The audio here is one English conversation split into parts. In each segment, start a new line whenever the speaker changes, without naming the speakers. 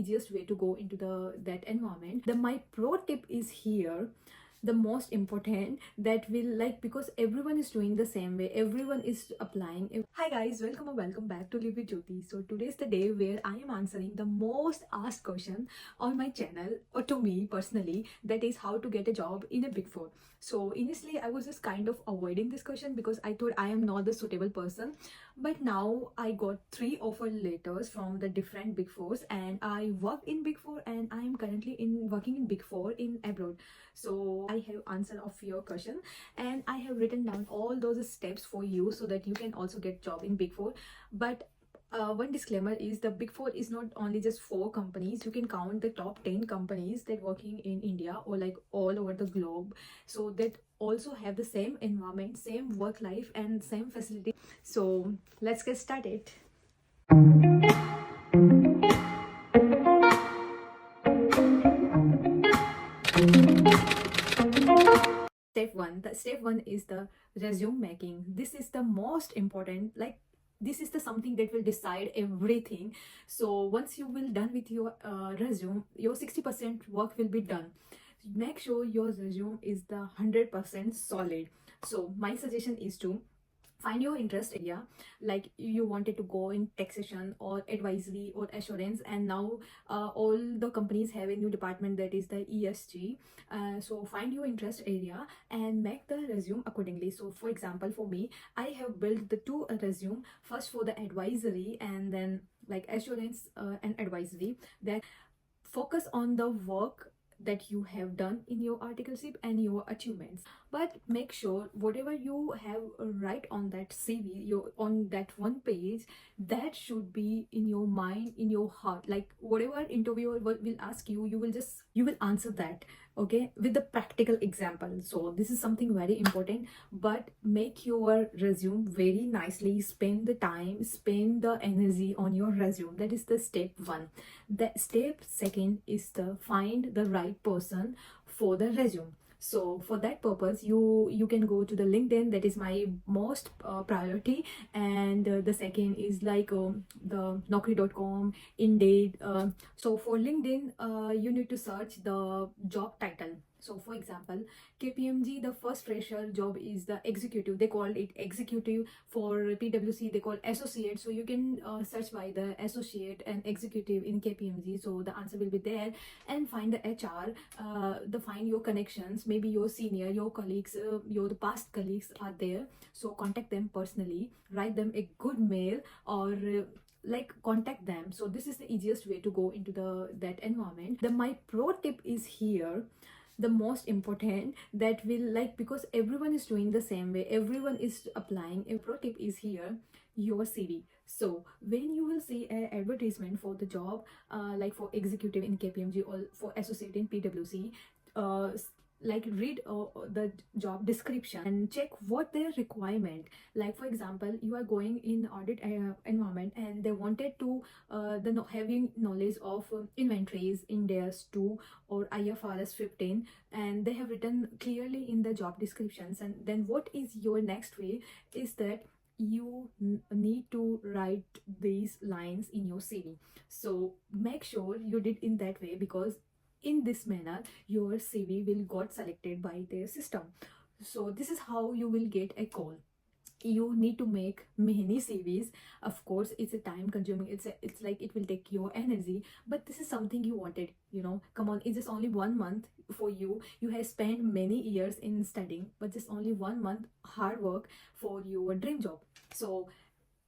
easiest way to go into that environment. My pro tip is here, the most important, that will, like, because everyone is doing the same way, everyone is applying. Hi guys, welcome or welcome back to Live with Jyoti. So today's the day where I am answering the most asked question on my channel, or to me personally, that is how to get a job in a big four. So initially I was just kind of avoiding this question because I thought I am not the suitable person, but now I got 3 offer letters from the different big fours, and I work in big four, and I am currently working in big four in abroad. So I have answered of your question, and I have written down all those steps for you so that you can also get job in big four. But one disclaimer is the big four is not only just 4 companies. You can count the top 10 companies that working in India or like all over the globe, so that also have the same environment, same work life, and same facility. So let's get started. Step 1 is the resume making. This is the most important, like, this is the something that will decide everything. So once you will done with your resume, your 60% work will be done. Make sure your resume is the 100% solid. So my suggestion is to find your interest area, like you wanted to go in taxation or advisory or assurance, and now all the companies have a new department, that is the ESG. So find your interest area and make the resume accordingly. So for example, for me, I have built the 2 resume, first for the advisory and then like assurance and advisory, that focus on the work that you have done in your articleship and your achievements. But make sure whatever you have write on that CV, your on that one page, that should be in your mind, in your heart. Like whatever interviewer will ask you, you will answer that, okay, with the practical example. So this is something very important. But make your resume very nicely, spend the time, spend the energy on your resume. That is the step 1. The step 2 is the find the right person for the resume. So for that purpose, you can go to the LinkedIn. That is my most priority. And the second is like the Naukri.com, Indeed. So for LinkedIn, you need to search the job title. So for example, KPMG, the first fresher job is the executive. They called it executive. For PwC, they call associate. So you can search by the associate and executive in KPMG. So the answer will be there. And find the HR, find your connections, maybe your senior, your colleagues, your past colleagues are there. So contact them personally, write them a good mail, or like contact them. So this is the easiest way to go into that environment. My pro tip is here, the most important, that will, like, because everyone is doing the same way, everyone is applying. A pro tip is here, your CV. So when you will see an advertisement for the job, like for executive in KPMG or for associate in PwC, like read the job description and check what their requirement. Like for example, you are going in audit environment, and they wanted to having knowledge of inventories, Ind AS 2 or IFRS 15, and they have written clearly in the job descriptions. And then what is your next way is that you need to write these lines in your CV. So make sure you did in that way, because in this manner your CV will got selected by their system. So this is how you will get a call. You need to make many CVs. Of course, it's a time consuming, it's like it will take your energy, but this is something you wanted, come on, it's just only 1 month for you. You have spent many years in studying, but just only 1 month hard work for your dream job. So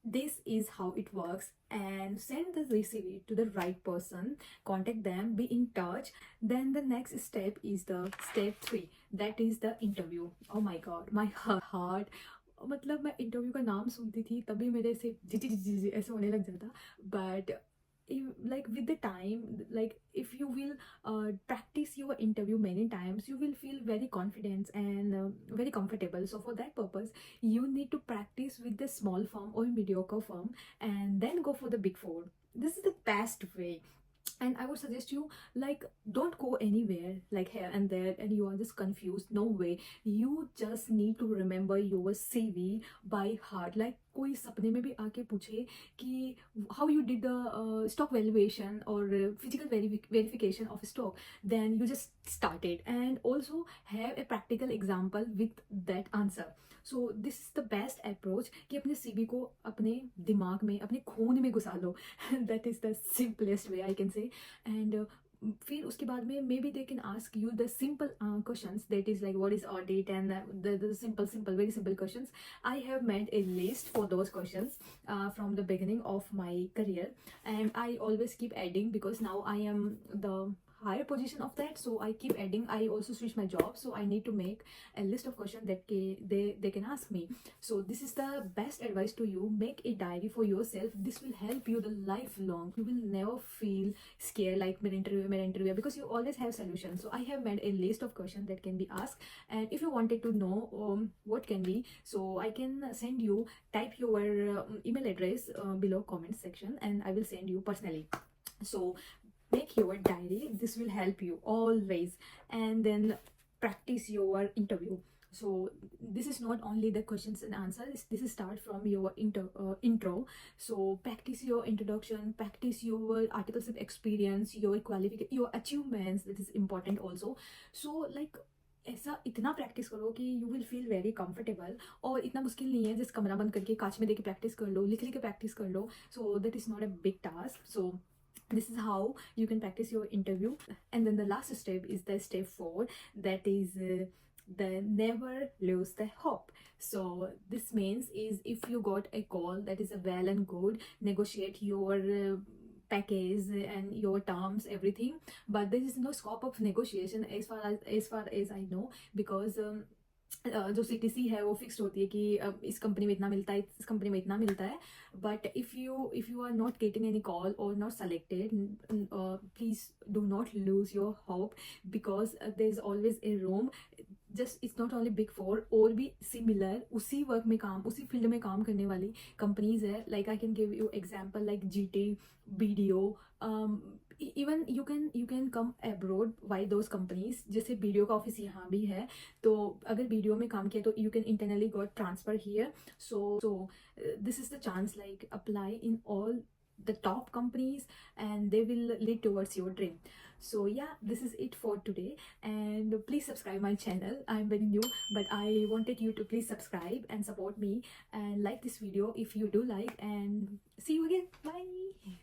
this is how it works. And send the CV to the right person, contact them, be in touch. Then the next step is the step 3, that is the interview. Oh my god, my heart, मतलब मैं interview का नाम सुनती थी तभी मेरे से जी जी जी जी ऐसे होने लग जाता. But like with the time, like if you will practice your interview many times, you will feel very confident and very comfortable. So for that purpose, you need to practice with the small firm or mediocre firm, and then go for the big four. This is the best way. And I would suggest you, like, don't go anywhere like here and there and you are just confused. No way. You just need to remember your CV by heart. Like, कोई सपने में भी आके पूछे कि how you did the stock valuation or physical verification of a stock, then you just start it and also have a practical example with that answer. So this is the best approach कि अपने CV को अपने दिमाग में, अपने खून में घुसा लो. That is the simplest way I can say. And फिर उसके बाद में may be they can ask you the simple questions, that is like what is audit and the simple very simple questions. I have made a list for those questions from the beginning of my career, and I always keep adding because now I am the higher position of that, so I keep adding. I also switch my job, so I need to make a list of questions that they can ask me. So this is the best advice to you. Make a diary for yourself. This will help you the lifelong. You will never feel scared like mid interview because you always have solutions. So I have made a list of questions that can be asked, and if you wanted to know what can be, so I can send you, type your email address below comment section and I will send you personally. So make your diary. This will help you always. And then practice your interview. So this is not only the questions and answers, this is start from your intro. So practice your introduction, practice your articles of experience, your qualification, your achievements. That is important also. So like ऐसा इतना practice करो कि you will feel very comfortable. और इतना मुश्किल नहीं है, just कमरा बंद करके कांच में देके प्रैक्टिस कर लो, लिख लिख के प्रैक्टिस कर लो. So that is not a big task. So this is how you can practice your interview. And then the last step is the step 4, that is the never lose the hope. So this means is if you got a call, that is a well and good, negotiate your package and your terms, everything, but there is no scope of negotiation as far as I know, because जो CTC है वो fixed होती है कि इस company में इतना मिलता है, इस कंपनी में इतना मिलता है. But if you are not getting any call और not selected, please do not lose your hope, because there is always a room. Just it's not only big 4, और भी सिमिलर उसी वर्क में काम, उसी फील्ड में काम करने वाली कंपनीज है. Like I can give you example like GT, BDO. Even you can come abroad by those companies. जैसे BDO का ऑफिस यहाँ भी है, तो अगर BDO में काम किया तो you can internally got transfer here. So this is the chance, like apply in all the top companies and they will lead towards your dream. So yeah, this is it for today, and please subscribe my channel. I'm very new, but I wanted you to please subscribe and support me and like this video if you do like, and see you again. Bye.